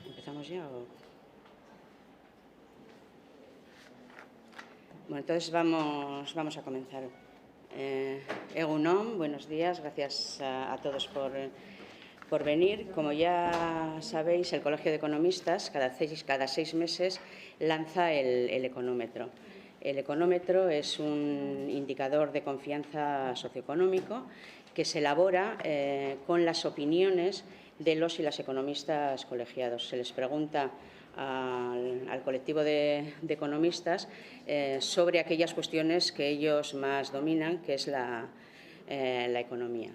¿Empezamos ya o...? Bueno, entonces vamos a comenzar. Egunon, buenos días, gracias a todos por venir. Como ya sabéis, el Colegio de Economistas cada seis meses lanza el económetro. El económetro es un indicador de confianza socioeconómico que se elabora con las opiniones de los y las economistas colegiados. Se les pregunta al colectivo de economistas sobre aquellas cuestiones que ellos más dominan, que es la economía.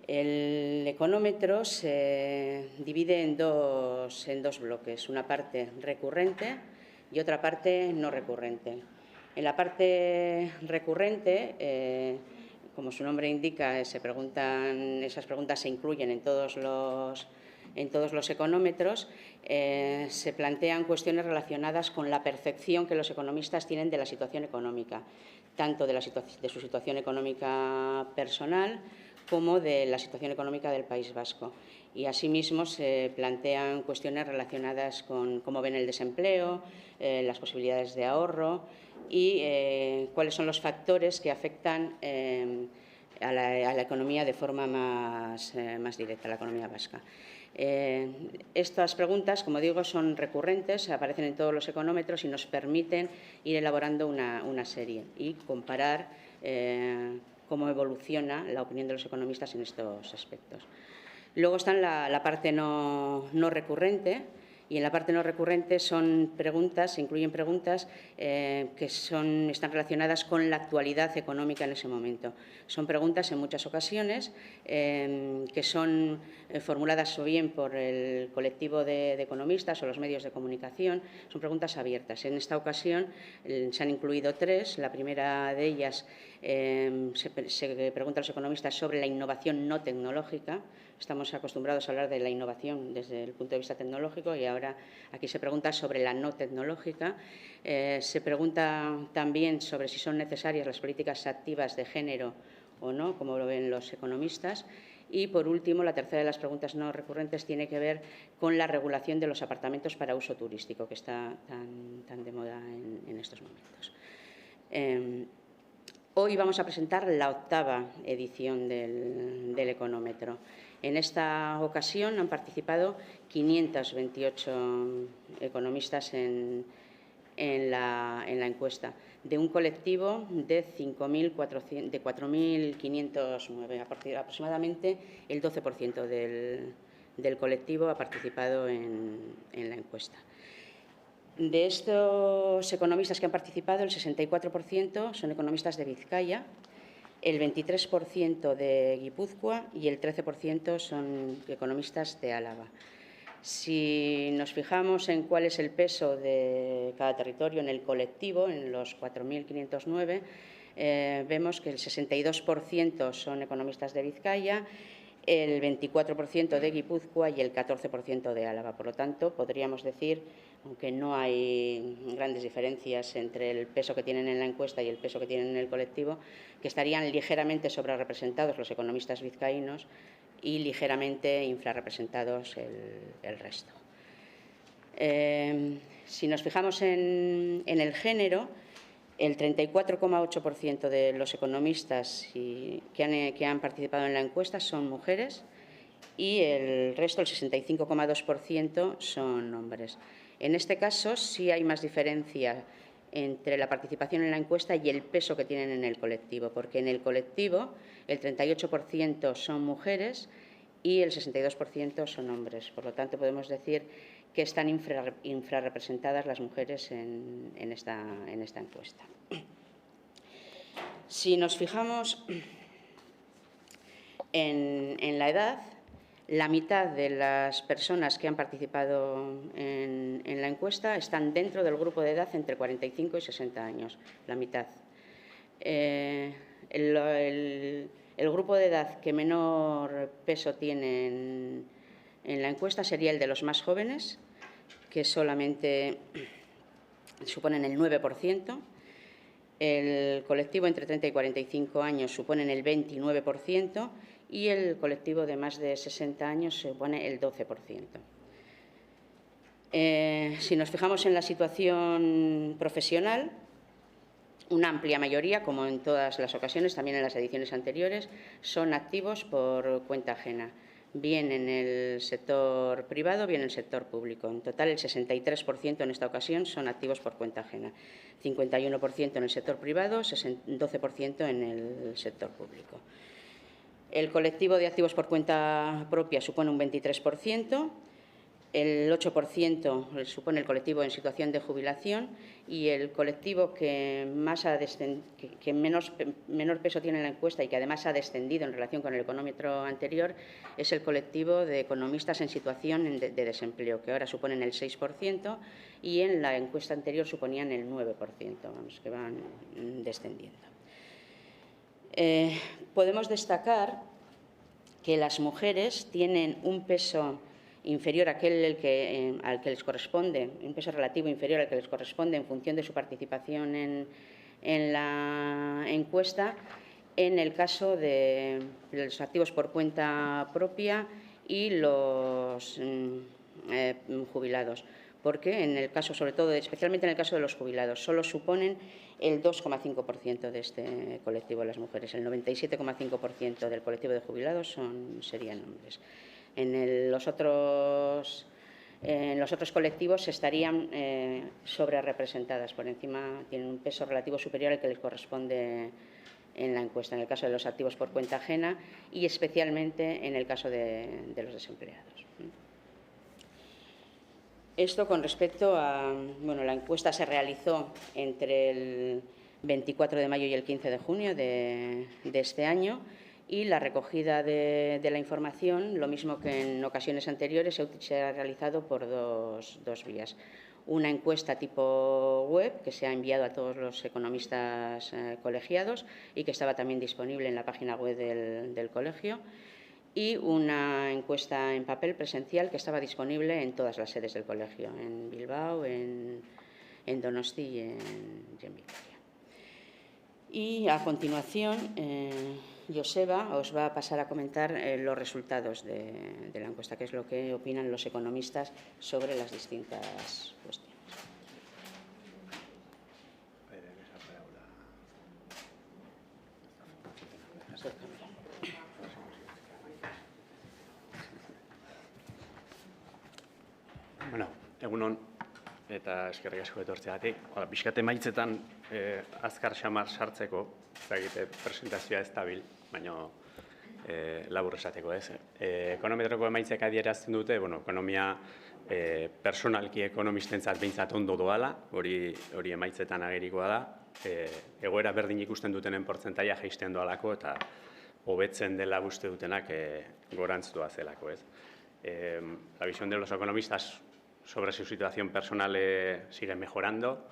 El económetro se divide en dos bloques, una parte recurrente y otra parte no recurrente. En la parte recurrente, como su nombre indica, esas preguntas se incluyen en todos los económetros, se plantean cuestiones relacionadas con la percepción que los economistas tienen de la situación económica, tanto de su situación económica personal como de la situación económica del País Vasco. Y asimismo se plantean cuestiones relacionadas con cómo ven el desempleo, las posibilidades de ahorro y cuáles son los factores que afectan a la economía de forma más directa, a la economía vasca. Estas preguntas, como digo, son recurrentes, aparecen en todos los económetros y nos permiten ir elaborando una serie y comparar cómo evoluciona la opinión de los economistas en estos aspectos. Luego está la parte no recurrente, y en la parte no recurrente se incluyen preguntas que están relacionadas con la actualidad económica en ese momento. Son preguntas en muchas ocasiones que son formuladas o bien por el colectivo de economistas o los medios de comunicación. Son preguntas abiertas. En esta ocasión se han incluido tres. La primera de ellas se pregunta a los economistas sobre la innovación no tecnológica. Estamos acostumbrados a hablar de la innovación desde el punto de vista tecnológico y ahora aquí se pregunta sobre la no tecnológica. Se pregunta también sobre si son necesarias las políticas activas de género o no, como lo ven los economistas. Y, por último, la tercera de las preguntas no recurrentes tiene que ver con la regulación de los apartamentos para uso turístico, que está tan de moda en estos momentos. Hoy vamos a presentar la octava edición del económetro. En esta ocasión han participado 528 economistas en la encuesta, de un colectivo de 4.509. Aproximadamente el 12% del colectivo ha participado en la encuesta. De estos economistas que han participado, el 64% son economistas de Vizcaya, el 23% de Guipúzcoa y el 13% son economistas de Álava. Si nos fijamos en cuál es el peso de cada territorio en el colectivo, en los 4.509, vemos que el 62% son economistas de Vizcaya, el 24% de Guipúzcoa y el 14% de Álava. Por lo tanto, podríamos decir, aunque no hay grandes diferencias entre el peso que tienen en la encuesta y el peso que tienen en el colectivo, que estarían ligeramente sobrerrepresentados los economistas vizcaínos y ligeramente infrarrepresentados el resto. Si nos fijamos en el género, el 34,8% de los economistas que han participado en la encuesta son mujeres y el resto, el 65,2%, son hombres. En este caso sí hay más diferencia entre la participación en la encuesta y el peso que tienen en el colectivo, porque en el colectivo el 38% son mujeres y el 62% son hombres. Por lo tanto, podemos decir que están infrarrepresentadas las mujeres en esta encuesta. Si nos fijamos en la edad, la mitad de las personas que han participado en la encuesta están dentro del grupo de edad entre 45 y 60 años, la mitad. El grupo de edad que menor peso tiene en la encuesta sería el de los más jóvenes, que solamente suponen el 9%. El colectivo entre 30 y 45 años suponen el 29% y el colectivo de más de 60 años supone el 12%. Si nos fijamos en la situación profesional, una amplia mayoría, como en todas las ocasiones, también en las ediciones anteriores, son activos por cuenta ajena, bien en el sector privado, bien en el sector público. En total, el 63% en esta ocasión son activos por cuenta ajena, 51% en el sector privado, 12% en el sector público. El colectivo de activos por cuenta propia supone un 23%, el 8% supone el colectivo en situación de jubilación y el colectivo que menor peso tiene en la encuesta y que además ha descendido en relación con el económetro anterior es el colectivo de economistas en situación de desempleo, que ahora suponen el 6% y en la encuesta anterior suponían el 9%, vamos, que van descendiendo. Podemos destacar que las mujeres tienen un peso inferior a aquel al que les corresponde, un peso relativo inferior al que les corresponde en función de su participación en la encuesta, en el caso de los activos por cuenta propia y los jubilados, porque en el caso, sobre todo, especialmente en el caso de los jubilados, solo suponen el 2,5% de este colectivo de las mujeres. El 97,5% del colectivo de jubilados serían hombres. En los otros colectivos estarían sobrerepresentadas, por encima, tienen un peso relativo superior al que les corresponde en la encuesta, en el caso de los activos por cuenta ajena y especialmente en el caso de los desempleados. Esto con respecto a, bueno, la encuesta se realizó entre el 24 de mayo y el 15 de junio de este año y la recogida de la información, lo mismo que en ocasiones anteriores, se ha realizado por dos vías. Una encuesta tipo web que se ha enviado a todos los economistas colegiados y que estaba también disponible en la página web del colegio, y una encuesta en papel presencial que estaba disponible en todas las sedes del colegio, en Bilbao, en Donosti y en Vitoria. Y a continuación, Joseba os va a pasar a comentar los resultados de la encuesta, que es lo que opinan los economistas sobre las distintas cuestiones. Bueno, egun on, eta eskerrik asko etortzeagatik. Pixkat emaitzetan azkar xamar sartzeko, ezagite presentazioa ez dabil, baina labur esateko ez. Ekonometroko emaitzek adierazten dute, ekonomia personalki ekonomistentzat behintzat ondo doala, hori emaitzetan agerikoa da. Egoera berdin ikusten dutenen portzentaia jaisten doalako eta hobetzen dela uste dutenak gorantz doazelako ez. La visión de los economistas sobre su situación personal sigue mejorando.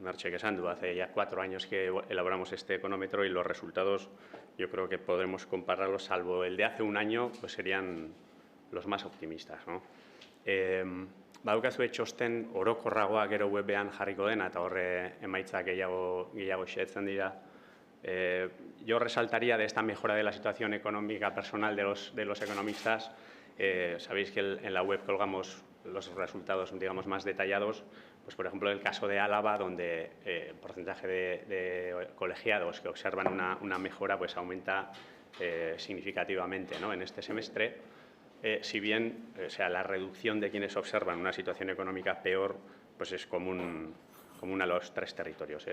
Merche Quesandu, hace ya 4 años que elaboramos este económetro y los resultados yo creo que podremos compararlos, salvo el de hace un año, pues serían los más optimistas, ¿no? Badukazue txosten orokorragoa gero webean jarriko dena eta horre emaitzak gehiago xehetzen dira. Yo resaltaría de esta mejora de la situación económica personal de los economistas. Sabéis que en la web colgamos los resultados, digamos, más detallados. Pues, por ejemplo, el caso de Álava, donde el porcentaje de colegiados que observan una mejora pues aumenta significativamente, ¿no?, en este semestre. Si bien, la reducción de quienes observan una situación económica peor, pues es común a los 3 territorios.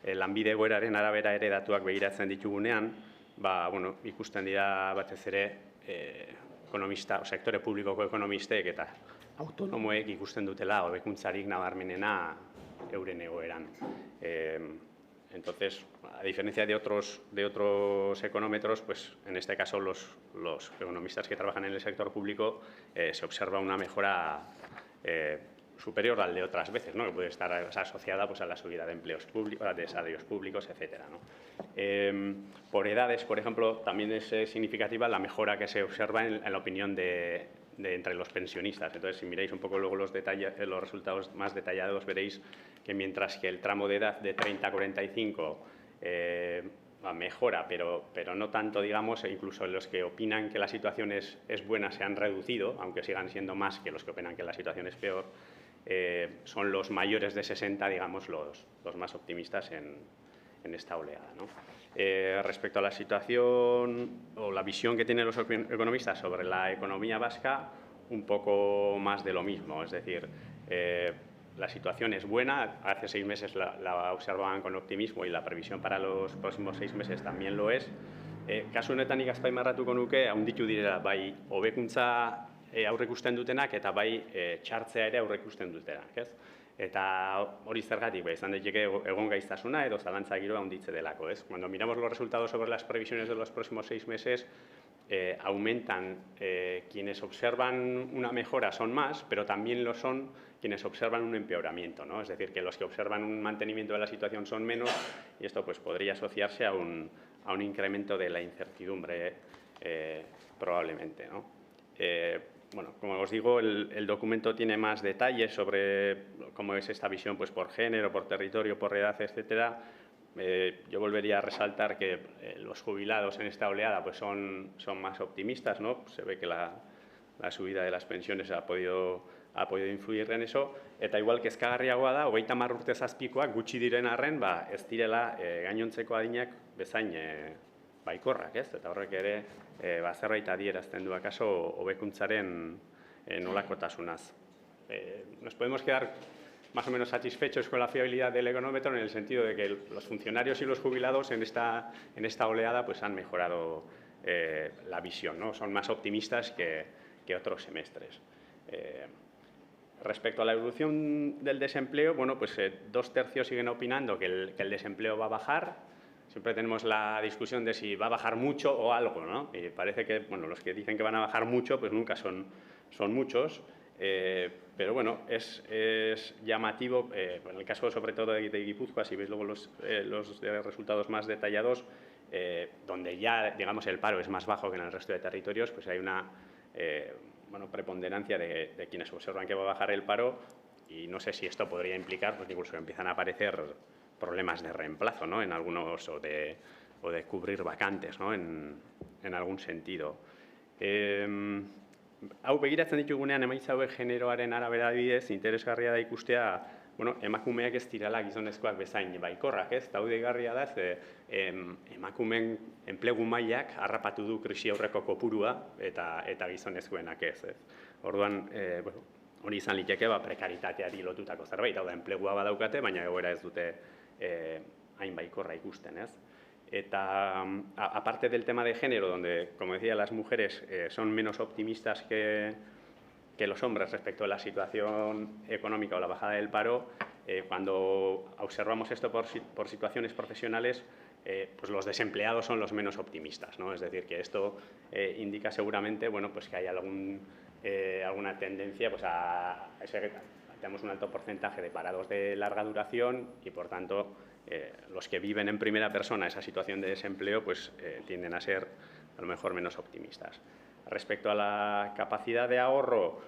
Lanbide egoeraren arabera ere datuak begiratzen ditugunean, ikusten dira batez ere ekonomista, sektore publikoko ekonomistek eta autonomoek ikusten dutela hobekuntzarik nabarmenena euren egoeran. Entonces, a diferencia de otros económetros, pues en este caso los economistas que trabajan en el sector público se observa una mejora superior al de otras veces, ¿no?, que puede estar asociada pues a la subida de empleos públicos, de salarios públicos, etcétera, ¿no? Por edades, por ejemplo, también es significativa la mejora que se observa en la opinión de entre los pensionistas. Entonces, si miráis un poco luego los resultados más detallados, veréis que mientras que el tramo de edad de 30 a 45 mejora, pero no tanto, digamos, e incluso los que opinan que la situación es buena se han reducido, aunque sigan siendo más que los que opinan que la situación es peor, son los mayores de 60, digamos, los más optimistas en esta oleada, ¿no? Respecto a la situación o la visión que tienen los economistas sobre la economía vasca, un poco más de lo mismo, es decir, la situación es buena, hace 6 meses la observaban con optimismo y la previsión para los próximos 6 meses también lo es. Kasu honetan nik azpimarratuko nuke, handitu direla, bai hobekuntza aurreikusten dutenak eta bai txartzea ere aurreikusten dutenak, ez? Eta hori zergatik, izan daiteke egongaiztasuna edo zalantza giroa handitze delako, ez? Cuando miramos los resultados sobre las previsiones de los próximos 6 meses, aumentan quienes observan una mejora son más, pero también lo son quienes observan un empeoramiento, ¿no? Es decir, que los que observan un mantenimiento de la situación son menos y esto pues podría asociarse a un incremento de la incertidumbre probablemente, ¿no? Bueno, como os digo, el documento tiene más detalles sobre cómo es esta visión pues, por género, por territorio, por edad, etcétera. Yo volvería a resaltar que los jubilados en esta oleada pues, son más optimistas, ¿no? Se ve que la subida de las pensiones ha podido influir en eso. Eta igual kezkagarriagoa da, 30 urte zazpikoak gutxi diren arren, ez direla gainontzeko adinak bezain baikorrak, ez? Eta horrek ere zerbait adierazten du akaso hobekuntzaren nolakotasunaz. Nos podemos quedar más o menos satisfechos con la fiabilidad del económetro en el sentido de que los funcionarios y los jubilados en esta oleada pues han mejorado la visión, ¿no? Son más optimistas que otros semestres. Respecto a la evolución del desempleo, bueno, pues 2/3 siguen opinando que el desempleo va a bajar. Siempre tenemos la discusión de si va a bajar mucho o algo, ¿no? Y parece que, bueno, los que dicen que van a bajar mucho, pues nunca son muchos. Pero bueno, es llamativo, en el caso sobre todo de Guipúzcoa, si veis luego los resultados más detallados, donde ya, digamos, el paro es más bajo que en el resto de territorios, pues hay una preponderancia de quienes observan que va a bajar el paro y no sé si esto podría implicar, pues incluso empiezan a aparecer problemas de reemplazo, ¿no? En algunos, o de cubrir vacantes, ¿no? En algún sentido. Hau begiratzen ditugunean emaitza hauek generoaren arabera adibidez, interesgarria da ikustea, bueno, emakumeak ez direla gizonezkoak bezain baikorrak, ez? Daudegarria da, emakumeen enplegu mailak harrapatu du krisi aurreko kopurua eta gizonezkoenak ez. Orduan, hori izan liteke prekaritateari lotutako zerbait, hau da, enplegua badaukate, baina egoera ez dute hain baikorra ikusten, ez? Eta, aparte del tema de género, donde, como decía, las mujeres son menos optimistas que los hombres respecto a la situación económica o la bajada del paro, cuando observamos esto por situaciones profesionales, pues los desempleados son los menos optimistas, ¿no? Es decir, que esto indica seguramente, bueno, pues que hay alguna tendencia pues a tenemos un alto porcentaje de parados de larga duración y, por tanto, los que viven en primera persona esa situación de desempleo pues tienden a ser a lo mejor menos optimistas. Respecto a la capacidad de ahorro,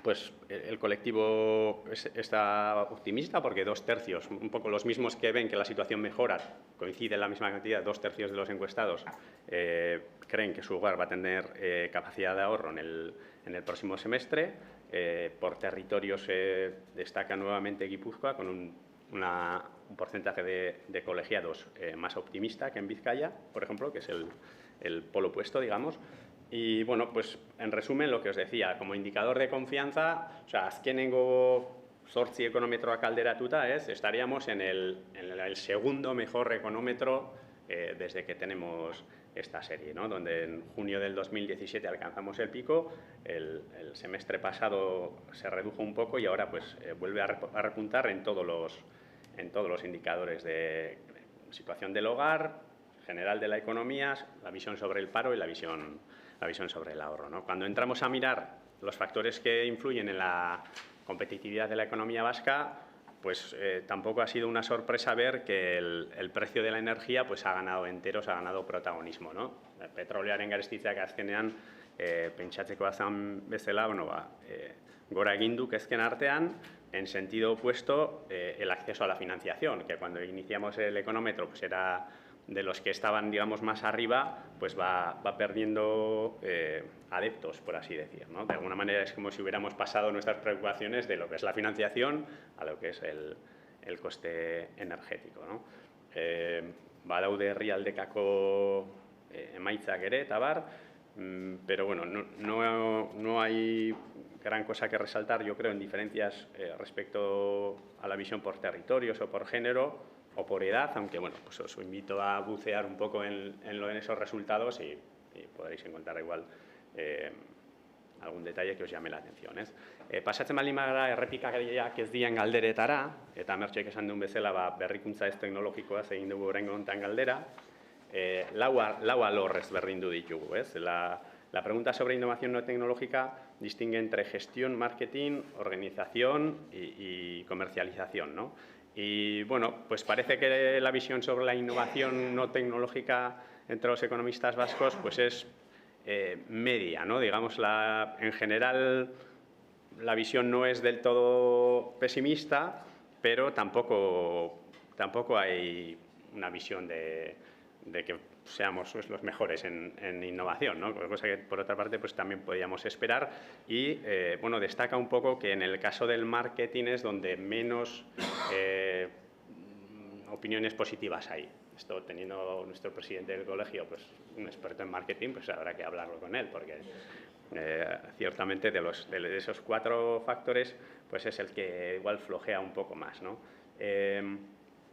pues el colectivo está optimista porque 2/3, un poco los mismos que ven que la situación mejora, coincide en la misma cantidad, 2/3 de los encuestados creen que su hogar va a tener capacidad de ahorro en el próximo semestre. Por territorios destaca nuevamente Guipúzcoa con un porcentaje de colegiados más optimista que en Vizcaya, por ejemplo, que es el polo opuesto, digamos. Y, bueno, pues, en resumen, lo que os decía, como indicador de confianza, o sea, azkenengo 8 ekonometroak alderatuta, estaríamos en el segundo mejor económetro desde que tenemos esta serie, ¿no? Donde en junio del 2017 alcanzamos el pico, el semestre pasado se redujo un poco y ahora pues vuelve a repuntar en todos los indicadores de situación del hogar, general de la economía, la visión sobre el paro y la visión sobre el ahorro, ¿no? Cuando entramos a mirar los factores que influyen en la competitividad de la economía vasca, pues tampoco ha sido una sorpresa ver que el precio de la energía pues ha ganado enteros, ha ganado protagonismo, ¿no? Petroleoaren garestitzeak azkenean pentsatzeko azan bezala, bueno, gora egin du kezken artean, en sentido opuesto, el acceso a la financiación, que cuando iniciamos el económetro pues era de los que estaban, digamos, más arriba, pues va perdiendo adeptos, por así decir, ¿no? De alguna manera es como si hubiéramos pasado nuestras preocupaciones de lo que es la financiación a lo que es el coste energético, ¿no? Badaude herrialdekako emaitzak ere, eta bar, pero bueno, no hay gran cosa que resaltar, yo creo, en diferencias respecto a la visión por territorios o por género o por edad, aunque bueno, pues os invito a bucear un poco en esos resultados y podréis encontrar igual algún detalle que os llame la atención. Pasatzen baldin bagara errepikariak ez dien galderetara, eta Mertxek esan duen bezala berrikuntza ez teknologikoaz egin dugu oraingo honetan galdera, lau alor ezberdindu ditugu. La pregunta sobre innovación no tecnológica distingue entre gestión, marketing, organización y comercialización, ¿no? Y bueno, pues parece que la visión sobre la innovación no tecnológica entre los economistas vascos pues es media, ¿no? Digamos, en general la visión no es del todo pesimista, pero tampoco hay una visión de que seamos los mejores en innovación, ¿no? Cosa que, por otra parte, pues también podíamos esperar. Y, bueno, destaca un poco que en el caso del marketing es donde menos opiniones positivas hay. Esto, teniendo nuestro presidente del colegio, pues un experto en marketing, pues habrá que hablarlo con él, porque ciertamente de esos 4 factores, pues es el que igual flojea un poco más, ¿no?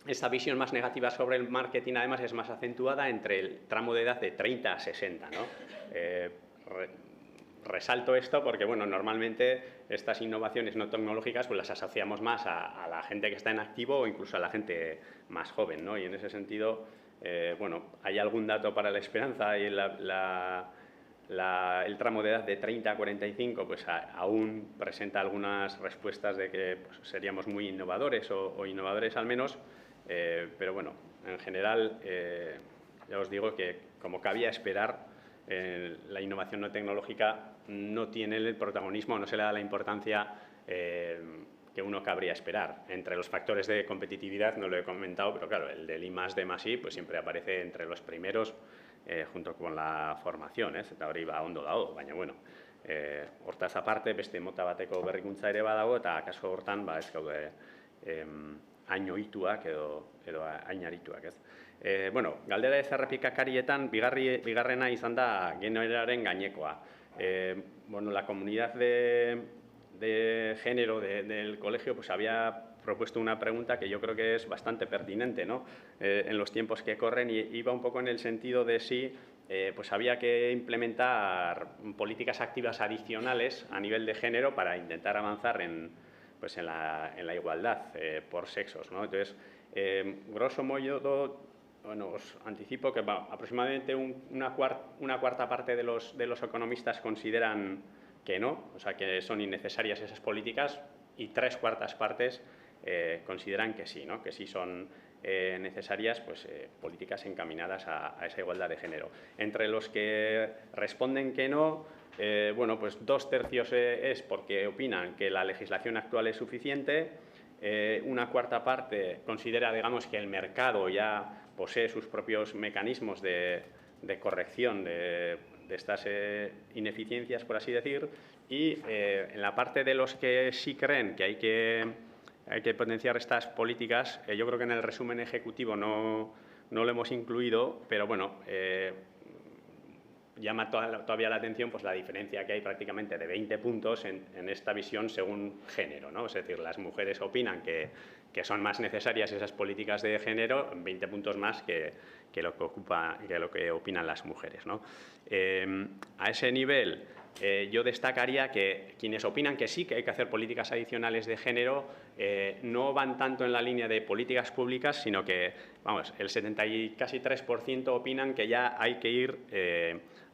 Esta visión más negativa sobre el marketing, además, es más acentuada entre el tramo de edad de 30 a 60, ¿no? Resalto esto porque, bueno, normalmente estas innovaciones no tecnológicas pues las asociamos más a la gente que está en activo o incluso a la gente más joven, ¿no? Y en ese sentido, bueno, hay algún dato para la esperanza y el tramo de edad de 30 a 45 pues aún presenta algunas respuestas de que pues, seríamos muy innovadores o innovadores al menos, pero bueno, en general ya os digo que como cabía esperar, la innovación no tecnológica no tiene el protagonismo, no se le da la importancia que uno cabría esperar. Entre los factores de competitividad, no lo he comentado, pero claro, el del I+D+I pues siempre aparece entre los primeros junto con la formación, eta hori ondo dago, baina bueno, hortaz aparte, beste mota bateko berrikuntza ere badago, eta kaso hortan ez gaude hain ohituak edo hain arituak, ez. Bueno, galdera ez errepikakarietan, bigarrena izan da generoaren gainekoa. Bueno, la comunidad de género del colegio pues había propuesto una pregunta que yo creo que es bastante pertinente, ¿no? En los tiempos que corren, y iba un poco en el sentido de si pues había que implementar políticas activas adicionales a nivel de género para intentar avanzar en la igualdad por sexos, ¿no? Entonces, grosso modo, bueno, os anticipo que aproximadamente una cuarta parte de los economistas consideran que no, o sea, que son innecesarias esas políticas, y 3/4 partes consideran que sí, ¿no? Que sí son necesarias pues, políticas encaminadas a esa igualdad de género. Entre los que responden que no, bueno, pues 2/3 es porque opinan que la legislación actual es suficiente, una cuarta parte considera, digamos, que el mercado ya posee sus propios mecanismos de corrección de estas ineficiencias, por así decir, y en la parte de los que sí creen que hay que potenciar estas políticas, yo creo que en el resumen ejecutivo no lo hemos incluido, pero bueno, llama todavía la atención pues, la diferencia que hay prácticamente de 20 puntos en esta visión según género, ¿no? Es decir, las mujeres opinan que son más necesarias esas políticas de género, 20 puntos más que lo que opinan las mujeres, ¿no? A ese nivel, yo destacaría que quienes opinan que sí que hay que hacer políticas adicionales de género no van tanto en la línea de políticas públicas, sino que, vamos, el 73% opinan que ya hay que ir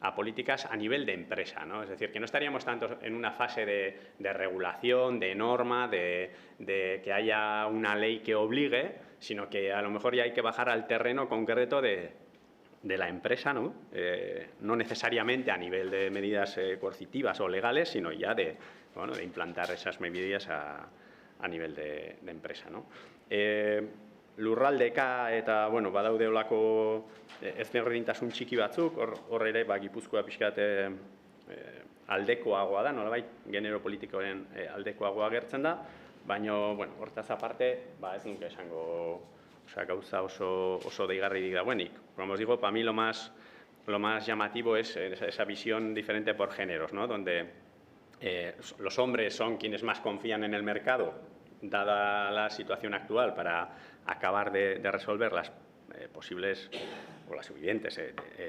a políticas a nivel de empresa, ¿no? Es decir, que no estaríamos tanto en una fase de regulación, de norma, de que haya una ley que obligue, sino que a lo mejor ya hay que bajar al terreno concreto de la empresa, ¿no? No necesariamente a nivel de medidas coercitivas o legales, sino ya de implantar esas medidas a a nivel de empresa, ¿no? Lurraldeka eta, bueno, badaude olako ezberdintasun txiki batzuk, hor ere, Gipuzkoa pixkat aldekoagoa da, nolabait, genero politikoaren aldekoagoa gertzen da, baina, bueno, hortaz aparte, ez nuke esango, gauza oso deigarririk dagoenik. Como os digo, para mí lo más llamativo es esa visión diferente por géneros, ¿no? Donde los hombres son quienes más confían en el mercado, dada la situación actual, para acabar de resolver las posibles o las evidentes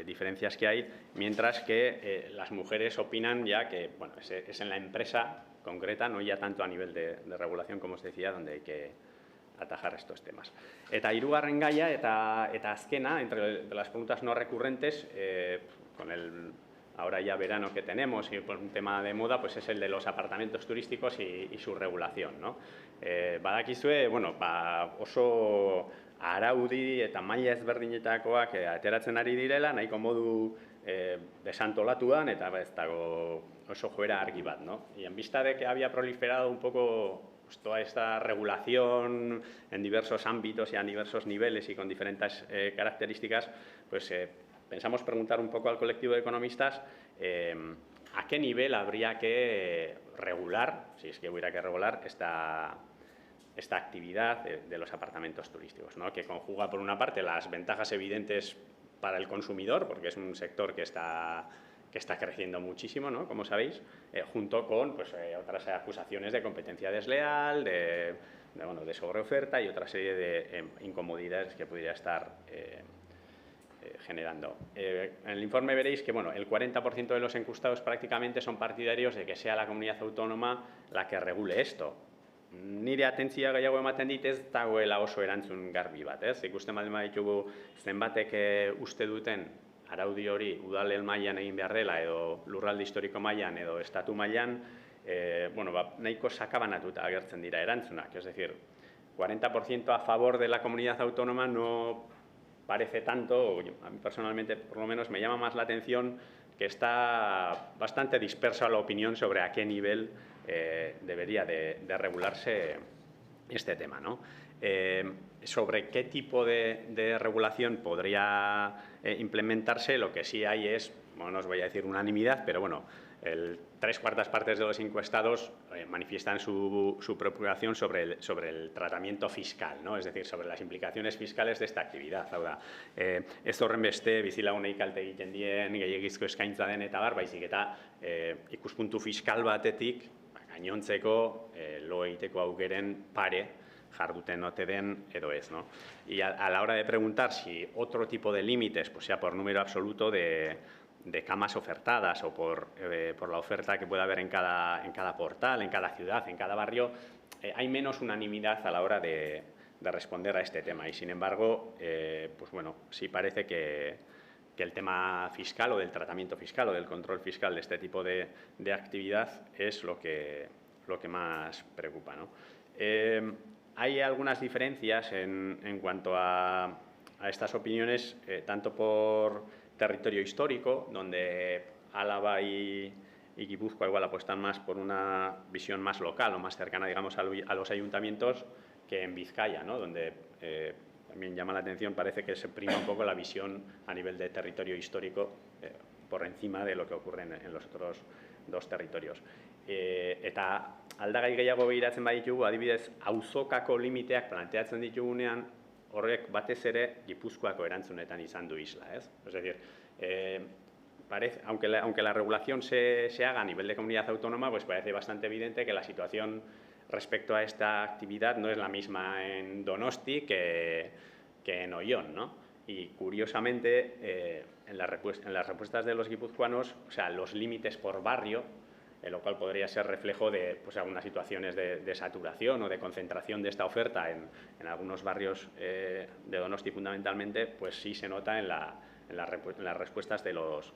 diferencias que hay, mientras que las mujeres opinan ya que, bueno, es en la empresa concreta, no ya tanto a nivel de regulación, como os decía, donde hay que atajar estos temas. Eta hirugarren gaia eta azkena, entre las preguntas no recurrentes, con el ahora ya verano que tenemos y por un tema de moda, pues es el de los apartamentos turísticos y su regulación, ¿no? Badakizue, bueno, oso araudi eta maila ezberdinetakoak ateratzen ari direla, nahiko modu desantolatuan eta ez dago oso joera argi bat, ¿no? Y en vista de que había proliferado un poco toda esta regulación en diversos ámbitos y a diversos niveles y con diferentes características, pues pensamos preguntar un poco al colectivo de economistas a qué nivel habría que regular, si es que hubiera que regular, esta actividad de los apartamentos turísticos, ¿no? Que conjuga, por una parte, las ventajas evidentes para el consumidor, porque es un sector que está creciendo muchísimo, ¿no? Como sabéis, junto con pues, otras acusaciones de competencia desleal, de sobreoferta y otra serie de incomodidades que pudiera estar generando. En el informe veréis que, bueno, el 40% de los encuestados prácticamente son partidarios de que sea la comunidad autónoma la que regule esto. Nire atentzia gehiago ematen dit ez dagoela oso erantzun garbi bat, ez? Ikusten baldin baditugu zenbatek uste duten araudi hori udalel mailan egin behar dela edo lurralde historiko mailan edo estatu mailan, bueno, nahiko sakabanatuta agertzen dira erantzunak, es decir, 40% a favor de la comunidad autónoma no parece tanto, a mí personalmente por lo menos me llama más la atención que está bastante dispersa la opinión sobre a qué nivel debería de regularse este tema, ¿no? Sobre qué tipo de regulación podría implementarse, lo que sí hay es, bueno, no os voy a decir unanimidad, pero bueno, 3/4 partes de los encuestados manifiestan su preocupación sobre el tratamiento fiscal, ¿no? Es decir, sobre las implicaciones fiscales de esta actividad. Hau da, ez horrenbeste bizilagunei kalte egiten dien, gehiegizko eskaintza den eta bar, baizik eta ikuspuntu fiskal batetik, gainontzeko lo egiteko aukeren pare jarduten ote den edo ez, ¿no? Y a la hora de preguntar si otro tipo de límites, pues sea por número absoluto de camas ofertadas o por la oferta que pueda haber en cada portal, en cada ciudad, en cada barrio, hay menos unanimidad a la hora de responder a este tema. Y sin embargo, pues bueno, sí parece que el tema fiscal o del tratamiento fiscal o del control fiscal de este tipo de actividad es lo que más preocupa, ¿no? Hay algunas diferencias en cuanto a estas opiniones, tanto por territorio histórico, donde Álava y Guipúzcoa igual apuestan más por una visión más local o más cercana, digamos, a los ayuntamientos que en Vizcaya, ¿no? Donde también llama la atención, parece que se prima un poco la visión a nivel de territorio histórico por encima de lo que ocurre en los otros dos territorios. Eta aldagai gehiago begiratzen baditugu, adibidez, auzokako limiteak planteatzen ditugunean, horrek batez ere Gipuzkoako erantzunetan izan du isla, ¿es? Es decir, aunque la regulación se haga a nivel de comunidad autónoma, pues parece bastante evidente que la situación respecto a esta actividad no es la misma en Donosti que en Oion, ¿no? Y curiosamente, en las respuestas de los guipuzcoanos, o sea, los límites por barrio, lo cual podría ser reflejo de pues, algunas situaciones de saturación o de concentración de esta oferta en algunos barrios de Donosti fundamentalmente, pues sí se nota en las respuestas de los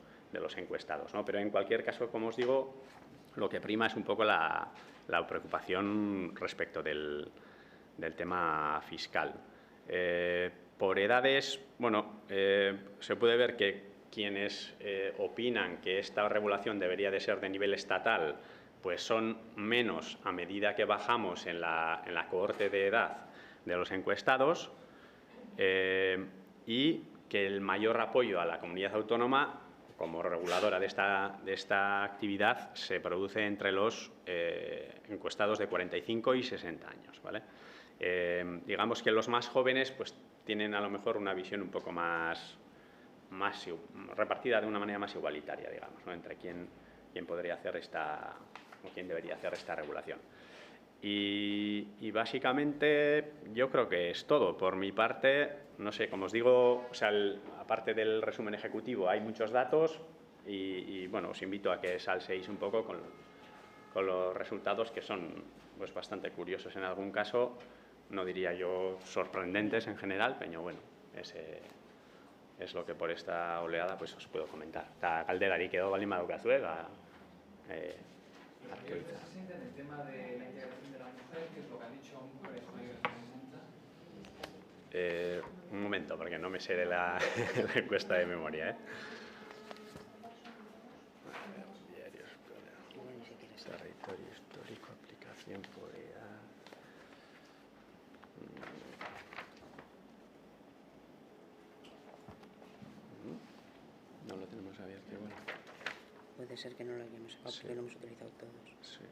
encuestados, ¿no? Pero en cualquier caso, como os digo, lo que prima es un poco la preocupación respecto del tema fiscal. Por edades, bueno, se puede ver que quienes opinan que esta regulación debería de ser de nivel estatal, pues son menos a medida que bajamos en la cohorte de edad de los encuestados y que el mayor apoyo a la comunidad autónoma como reguladora de esta actividad se produce entre los encuestados de 45 y 60 años, ¿vale? Digamos que los más jóvenes pues, tienen a lo mejor una visión un poco más repartida de una manera más igualitaria, digamos, ¿no? Entre quién podría hacer o quién debería hacer esta regulación. Y básicamente yo creo que es todo. Por mi parte, no sé, como os digo, o sea, aparte del resumen ejecutivo hay muchos datos y bueno, os invito a que salseéis un poco con los resultados que son pues, bastante curiosos en algún caso, no diría yo sorprendentes en general, pero bueno, es lo que por esta oleada pues os puedo comentar. Eta galderarik edo baldin badaukazuek, actualizar. En el tema de la integración de la mujer, que es lo que han dicho mujeres mayores de 60. Un momento, porque no me sé de la encuesta de memoria, Territorio histórico, aplicación por edad. No lo tenemos abierto igual. Puede ser que no lo hayamos, porque lo hemos utilizado todos. Sí.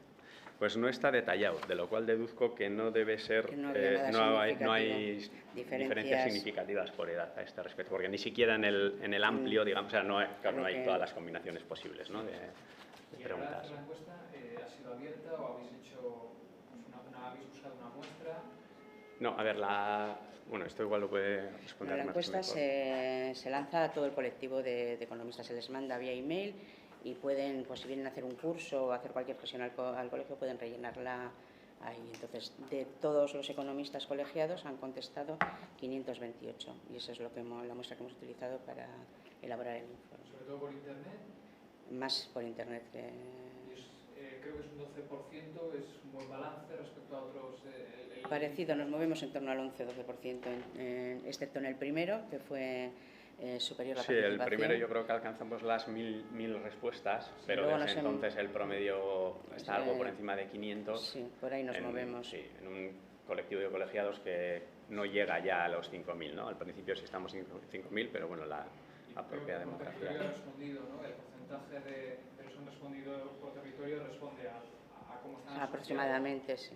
Pues no está detallado, de lo cual deduzco que no debe ser, que no hay diferencias significativas por edad a este respecto, porque ni siquiera en el amplio, digamos, o sea, no hay todas las combinaciones posibles, ¿no? de preguntas. ¿La encuesta ha sido abierta o habéis hecho habéis buscado una muestra? No, a ver, bueno, esto igual lo puede responder. La encuesta se lanza a todo el colectivo de economistas, se les manda vía email y pueden, pues si vienen a hacer un curso o hacer cualquier gestión al colegio, pueden rellenarla ahí. Entonces, de todos los economistas colegiados han contestado 528 y esa es la muestra que hemos utilizado para elaborar el informe. ¿Sobre todo por Internet? Más por Internet que... creo que es un 12%, es un buen balance respecto a otros... Parecido, nos movemos en torno al 11-12%, excepto en el primero, que fue superior a la participación. Sí, el primero yo creo que alcanzamos las 1000 respuestas, pero desde entonces el promedio está algo por encima de 500. Sí, por ahí nos movemos. Sí, en un colectivo de colegiados que no llega ya a los 5000, ¿no? Al principio sí estamos en 5000, pero bueno, la propia demografía... El respondido, ¿no? El porcentaje de los que han respondido por territorio responde a cómo están aproximadamente, sí.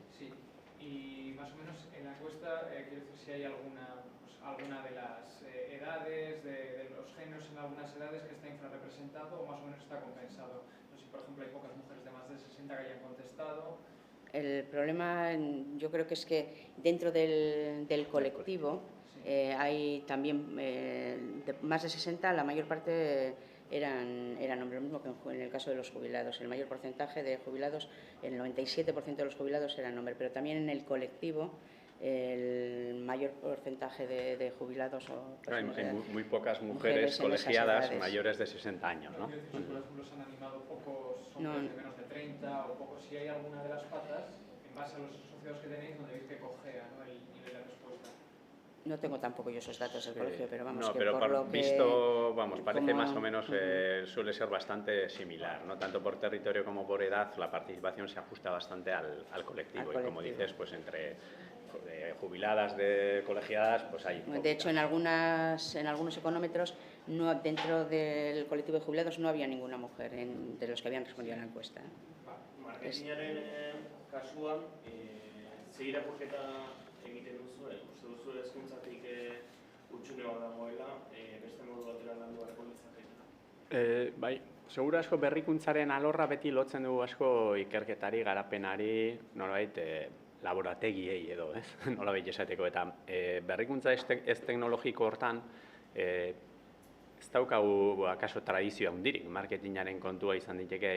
Y más o menos en la encuesta, quiero decir si hay alguna de las edades, de los géneros en algunas edades que está infrarrepresentado o más o menos está compensado. No sé si, por ejemplo, hay pocas mujeres de más de 60 que hayan contestado. El problema yo creo que es que dentro del colectivo hay también de más de 60, la mayor parte eran hombres, lo mismo que en el caso de los jubilados. El mayor porcentaje de jubilados, el 97% de los jubilados eran hombres, pero también en el colectivo el mayor porcentaje de jubilados o personas hay muy pocas mujeres colegiadas mayores de 60 años, ¿no? Por ejemplo, se han animado pocos hombres de menos de 30 o pocos. Si hay alguna de las patas, en base a los asociados que tenéis, donde veis que cojea, ¿no? El nivel de respuesta. No tengo tampoco yo esos datos del colegio, pero vamos, no, que pero por lo visto, vamos, parece más o menos, suele ser bastante similar, ¿no? Tanto por territorio como por edad, la participación se ajusta bastante al colectivo. Y como dices, pues entre jubiladas de colegiadas, pues hay... De hecho, en algunos económetros, dentro del colectivo de jubilados, no había ninguna mujer de los que habían respondido a la encuesta. Marketingaren kasuan, ze irakurketa egiten duzu, uste duzu hezkuntzatik hutsune bat dagoela, beste modu batera landu beharko litzateke? Bai, seguru asko berrikuntzaren alorra beti lotzen dugu asko ikerketari, garapenari, nolabait laborategiei edo, ez? Nolabait esateko, eta berrikuntza ez teknologiko hortan ez daukagu akaso tradizio handirik, marketingaren kontua izan diteke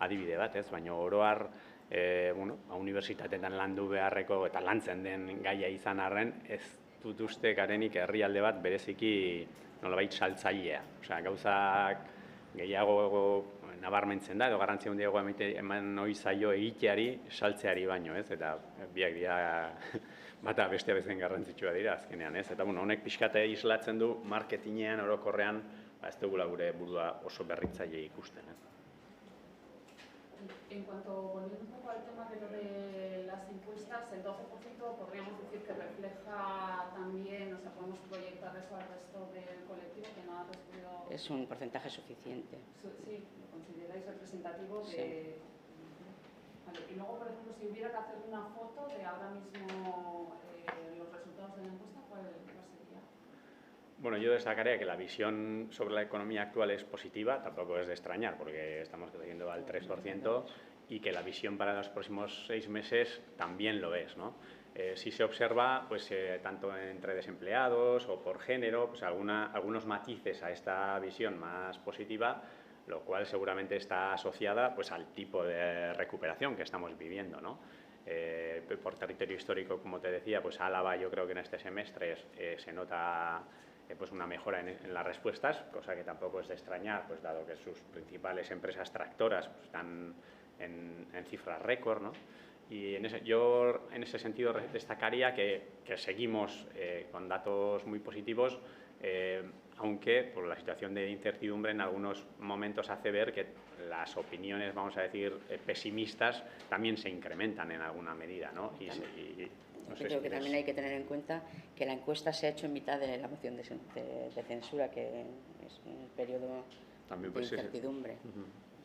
adibide bat, ez? Baina oro har, unibertsitateetan landu beharreko eta lantzen den gaia izan arren, ez dut uste garenik herrialde bat bereziki nolabait saltzailea. Osea, gauzak gehiago nabarmentzen da, edo garrantzi handiago eman ohi zaio egiteari, saltzeari baino, ez? Eta biak dira bata bestea bezain garrantzitsua dira azkenean, ez? Eta honek pixkate islatzen du marketinean orokorrean, ez dugula gure burua oso berritzaile ikusten, ez? En cuanto volviendo un poco al tema de lo de las encuestas, el 12% podríamos decir que refleja también, o sea, podemos proyectar eso al resto del colectivo que no ha recibido... Es un porcentaje suficiente. Sí, ¿lo consideráis representativo? Sí. Vale. Y luego, por ejemplo, si hubiera que hacer una foto de ahora mismo los resultados de la encuesta, ¿cuál sería? Bueno, yo destacaría que la visión sobre la economía actual es positiva, tampoco es de extrañar porque estamos creciendo al 3%, y que la visión para los próximos 6 meses también lo es, ¿no? Si se observa, pues tanto entre desempleados o por género, pues algunos matices a esta visión más positiva, lo cual seguramente está asociada pues al tipo de recuperación que estamos viviendo, ¿no? Por territorio histórico, como te decía, pues Álava yo creo que en este semestre se nota pues una mejora en las respuestas, cosa que tampoco es de extrañar, pues dado que sus principales empresas tractoras pues, están en cifras récord, ¿no? Y yo en ese sentido destacaría que seguimos con datos muy positivos, aunque por la situación de incertidumbre en algunos momentos hace ver que las opiniones, vamos a decir, pesimistas también se incrementan en alguna medida, ¿no? No sé creo que también hay que tener en cuenta que la encuesta se ha hecho en mitad de la moción de censura, que es un periodo también, de incertidumbre.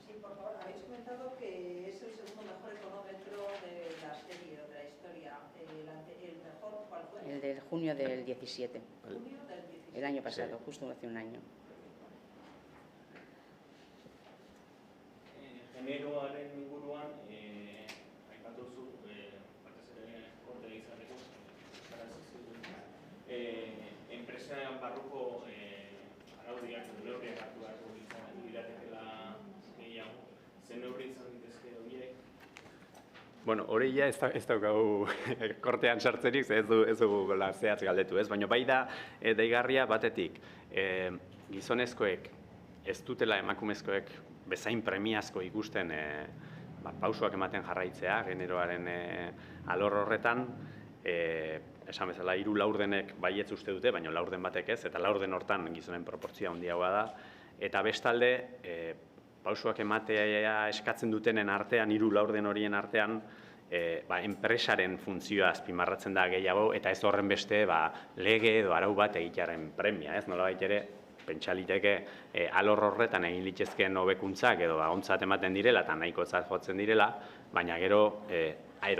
Sí, por favor, habéis comentado que es el segundo mejor económetro de la serie o de la historia. ¿El mejor cuál fue? El de junio del 17. Junio del 17. El año pasado, sí. justo hace un año. Generoaren inguruan, aipatu zu, batez ere korde izateko, enpresa barruko araudiak, neurriak hartu beharko liratekeela gehiago. Zer neurri izan ditezke horiek? Bueno, hori ja ez daukagu kortean sartzerik, ez dugu zehatz galdetu, ez? Baina bai da deigarria batetik, gizonezkoek ez dutela emakumezkoek bezain premiazko ikusten pausoak ematen jarraitzea, generoaren alor horretan, esan bezala 3 laurdenek baietz uste dute, baina laurden batek ez, eta laurden hortan gizonen proportzioa handiagoa da, eta bestalde, pausoak ematea eskatzen dutenen artean, 3 laurden horien artean, enpresaren funtzioa azpimarratzen da gehiago, eta ez horren beste lege edo arau bat egitearen premia, ez? Nolabait ere, pentsa liteke alor horretan egin litzezkeen hobekuntzak edo ontzat ematen direla eta nahikotzat jotzen direla, baina gero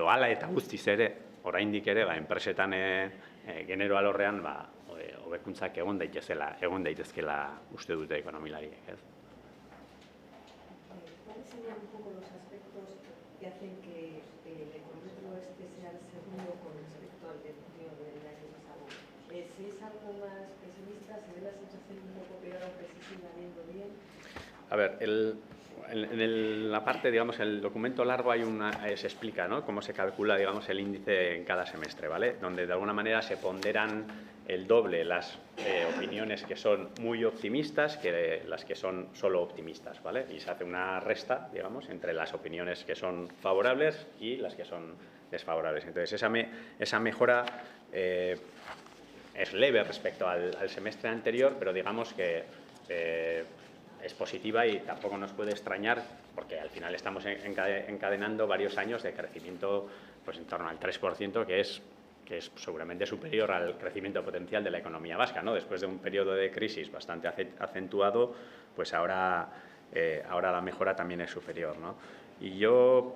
hala eta guztiz ere, oraindik ere, enpresetan genero alorrean hobekuntzak egon daitezkela uste dute ekonomilariek, ez? ¿Cuáles serían un poco los aspectos que hacen que el económetro este sea el segundo con respecto al de junio del año pasado? Si es algo más pesimista, ¿se ve la situación un poco peor aunque se siga viendo bien? A ver, en la parte, digamos, el documento largo se explica, ¿no?, cómo se calcula, digamos, el índice en cada semestre, ¿vale? Donde de alguna manera se ponderan el doble las opiniones que son muy optimistas que las que son solo optimistas, ¿vale? Y se hace una resta, digamos, entre las opiniones que son favorables y las que son desfavorables. Entonces, esa mejora es leve respecto al semestre anterior, pero digamos que es positiva y tampoco nos puede extrañar porque al final estamos encadenando varios años de crecimiento pues en torno al 3%, que es seguramente superior al crecimiento potencial de la economía vasca, ¿no? Después de un periodo de crisis bastante acentuado, pues ahora la mejora también es superior, ¿no? Y yo,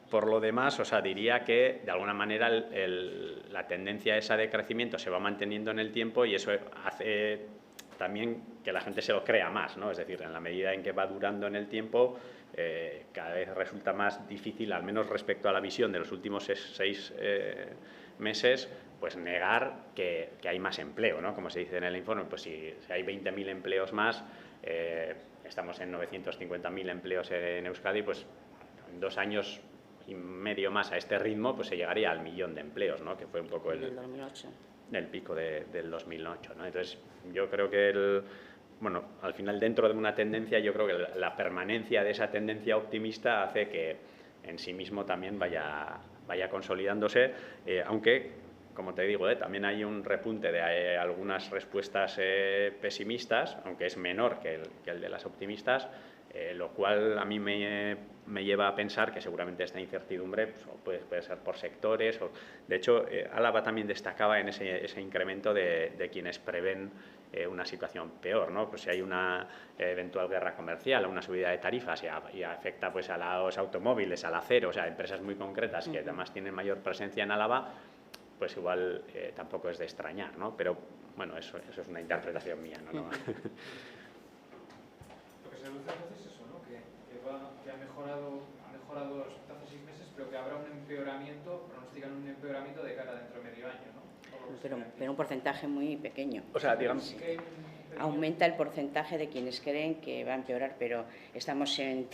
por lo demás, diría que de alguna manera la tendencia esa de crecimiento se va manteniendo en el tiempo y eso hace también que la gente se lo crea más, ¿no? Es decir, en la medida en que va durando en el tiempo, cada vez resulta más difícil, al menos respecto a la visión de los últimos 6 meses, pues negar que hay más empleo, ¿no? Como se dice en el informe, pues si hay 20.000 empleos más, estamos en 950.000 empleos en Euskadi, pues en 2 años y medio más a este ritmo, pues se llegaría al 1.000.000 de empleos, ¿no? Que fue un poco el 2008. El pico del 2008, ¿no? Entonces, yo creo que al final, dentro de una tendencia, yo creo que la permanencia de esa tendencia optimista hace que en sí mismo también vaya consolidándose, aunque, como te digo, también hay un repunte de algunas respuestas pesimistas, aunque es menor que el de las optimistas, lo cual a mí me lleva a pensar que seguramente esta incertidumbre pues, puede ser por sectores. De hecho, Álava también destacaba en ese incremento de quienes prevén una situación peor, ¿no? Pues si hay una eventual guerra comercial o una subida de tarifas y afecta pues, a los automóviles, al acero, o sea, empresas muy concretas que además tienen mayor presencia en Álava, pues igual tampoco es de extrañar, ¿no? Pero bueno, eso es una interpretación mía, ¿no? Lo que se deduce entonces es eso, ¿no? Que ha mejorado respecto a hace 6 meses, pero que habrá un empeoramiento, pronostican un empeoramiento de cara dentro de medio año, ¿no? Pero un porcentaje muy pequeño. O sea, digamos... Sí que Aumenta el porcentaje de quienes creen que va a empeorar, pero estamos en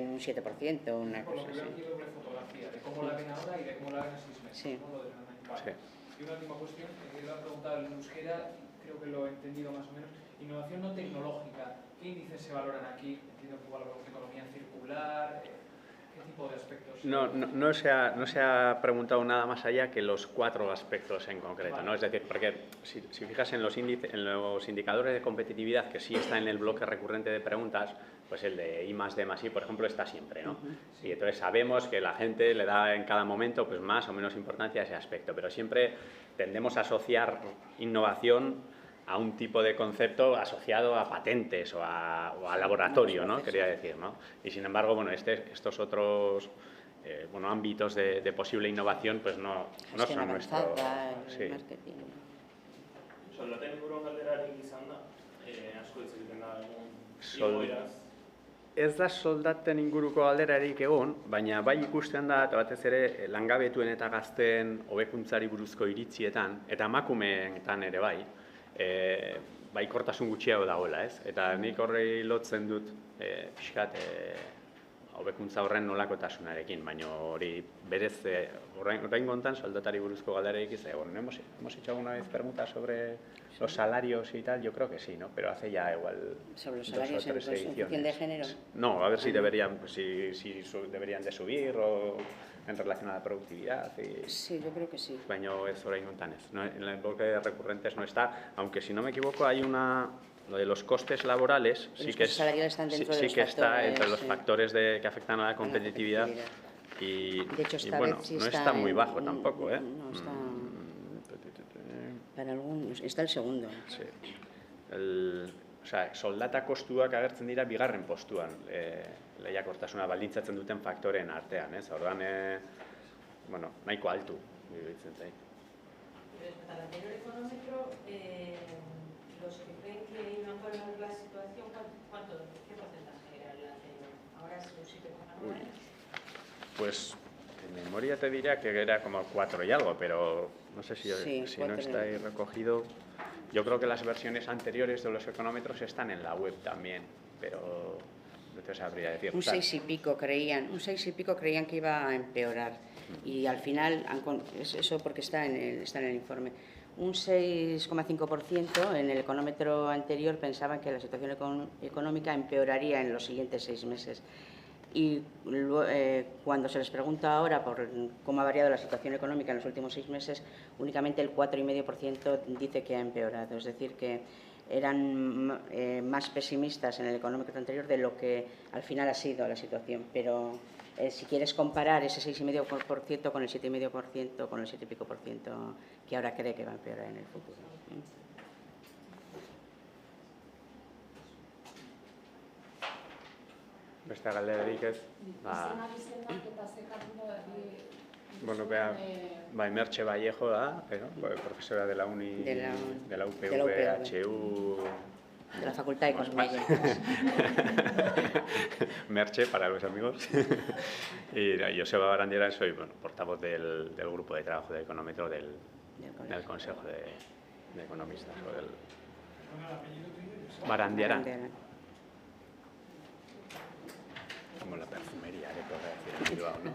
un 7%, una por lo cosa que veo así. aquí doble fotografía, de cómo la ven ahora y de cómo la ven en 6 meses, Sí. ¿no? Lo del año. Vale. Sí. Y una última cuestión, que le he preguntado en euskera, creo que lo he entendido más o menos. Innovación no tecnológica, ¿qué índices se valoran aquí? Entiendo que igual economía circular, ¿qué tipo de aspectos? No se ha preguntado nada más allá que los 4 aspectos en concreto, ¿no? Es decir, porque si fijas en los indicadores de competitividad que sí está en el bloque recurrente de preguntas, pues el de I+D+I, por ejemplo, está siempre, ¿no? Y entonces sabemos que la gente le da en cada momento pues más o menos importancia a ese aspecto, pero siempre tendemos a asociar innovación a un tipo de concepto asociado a patentes o a laboratorio, ¿no? Quería decir, ¿no? Y sin embargo, bueno, estos otros ámbitos de posible innovación, pues no son nuestro... Sí. Marketing. Soldaten inguruan galderarik izan da, asko hitz egiten da egun, Sol- igoeraz. Ez da soldaten inguruko galderarik egon, baina bai ikusten da, eta batez ere, langabetuen eta gazteen hobekuntzari buruzko iritzietan, eta emakumeenetan ere bai, baikortasun gutxiago dagoela, ez? Eta nik horrei lotzen dut pixkat hobekuntza horren nolakotasunarekin, baina hori berez orain gontan soldatari buruzko galderarik izan. Bueno, hemos hecho alguna vez preguntas sobre los salarios y tal, yo creo que sí, ¿no? Pero hace ya igual Sobre los 2 o salarios 3 en ediciones. función de género. No, a ver si deberían, pues, si deberían de subir o en relación a la productividad. Sí, yo creo que sí. Baina ez orain gontan ez. No, en el bloque de recurrentes no está, aunque si no me equivoco hay lo de los costes laborales, Los costes salariales están dentro de los que está factores, entre los sí. factores que afectan a la competitividad. Y, De hecho, esta bueno, vez sí no está está muy en- bajo tampoco, ¿eh? No está... Para algunos, está el segundo. Sí. Soldata kostuak agertzen dira bigarren postuan, lehiakortasuna baldintzatzen duten faktoreen artean, ez? Orduan, nahiko altu, iruditzen zait. Respecto al anterior económetro, los que creen que iban a mejorar la situación, ¿qué porcentaje era el anterior? Ahora es un 7,9. Pues en memoria te diría que era como 4 y algo, pero no sé si no 4 está ahí recogido. Yo creo que las versiones anteriores de los económetros están en la web también, pero no te sabría decir. Un 6 y pico creían que iba a empeorar y al final, eso porque está en el informe, un 6,5% en el económetro anterior pensaban que la situación económica empeoraría en los siguientes 6 meses. Y cuando se les pregunta ahora por cómo ha variado la situación económica en los últimos 6 meses, únicamente el 4,5% dice que ha empeorado. Es decir, que eran más pesimistas en el económico anterior de lo que al final ha sido la situación. Pero si quieres comparar ese 6,5% con el 7,5%, con el 7 y pico por ciento que ahora cree que va a empeorar en el futuro. Beste galderarik ez. Bueno, bai, Merche Vallejo da, profesora de la UNI, de la UPV-HU. De la Facultad de Economía. Merche, para los amigos. Y Joseba Barandiaran, soy portavoz del grupo de trabajo de económetro del Consejo de Economistas. Barandiaran. Como la perfumería, que puedo decir en Bilbao, ¿no?